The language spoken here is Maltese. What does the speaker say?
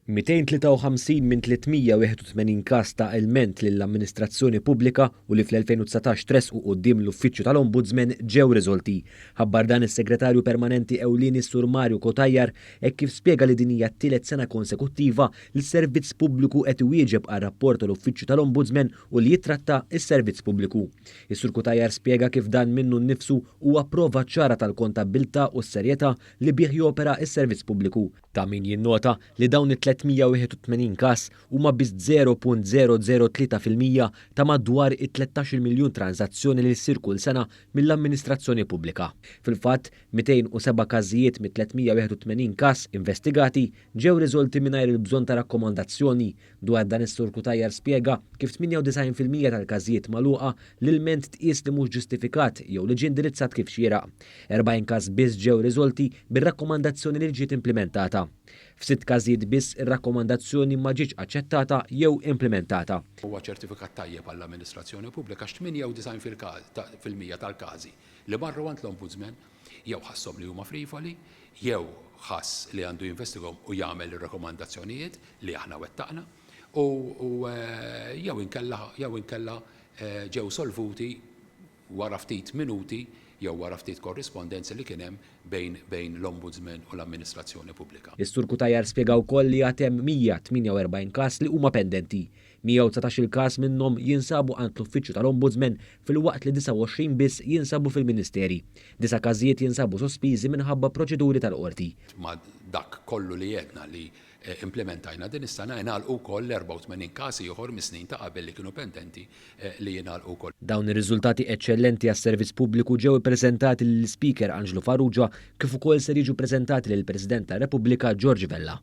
253 minn 381 każ ta' ilment lill-amministrazzjoni pubblika u li fl-2019 tresqu quddiem l-Uffiċċju tal-Ombudsman ġew riżolti. Ħabbar dan is-Segretarju Permanenti Ewlieni Sur Mario Kotajjar hekk kif spjega li din hija t-tielet sena konsekuttiva li s-servizz pubbliku qed iwieġeb għar-rapport tal-Uffiċċju tal-Ombudsman u li jitratta s-servizz pubbliku. Is-Sur Kotajjar spjega kif dan minnu nnifsu huwa prova ċara tal-kontabbiltà u s-serjetà li bih jopera s-servizz pubbliku. Ta' min jinnota li dawn it-381 każ huma biss 0.003% ta' madwar it-13 miljun transazzjoni li ssir kull sena mill-amministrazzjoni pubblika. Fil-fatt, 207 każijiet mit-381 każ investigati ġew riżolti mingħajr il-bżonn ta' rakkomandazzjoni. Dwar dan is-Sur Kotajjar spjega kif 98% tal-każijiet magħluqa l-ilment tqies li mhux ġustifikat jew li ġie indirizzat kif xieraq. 40 każ biss ġew riżolti bir-rakkomandazzjoni li ġiet implementata. F'sitt każijiet biss ir-rakkomandazzjoni ma ġietx aċċettata jew implementata. Huwa ċertifikat tajjeb għall-amministrazzjoni pubblika x'98% tal-każi li marru għand l-Ombudsman jew ħassom li huma frivoli, jew ħass li għandu jinvestigahom u jagħmel ir-rakkomandazzjonijiet li aħna wettaqna u jew inkella ġew solvuti wara ftit minuti jew wara ftit korrispondenza li kien hemm bejn l-Ombudsman u l-amministrazzjoni pubblika. Is-Sur Kotajjar spjega wkoll li għad hemm 148 każ li huma pendenti. 119 każ minnhom jinsabu għand l-Uffiċċju tal-Ombudsman fil-waqt li 29 biss jinsabu fil-Ministeri. 9 każijiet jinsabu sospiżi minħabba proċeduri tal-qorti. Ma dak kollu li jedna li implementajna din is-sena jingħalqu wkoll 84 każ ieħor mis-snin ta' qabel li kienu pendenti li jingħalqu wkoll. Dawn ir-riżultati eċċellenti għas-servizz pubbliku ġew ippreżentati lill-Speaker Angelo Farrugia kif ukoll se jiġu ppreżentati lill-President tar-Repubblika Giorgia Vella.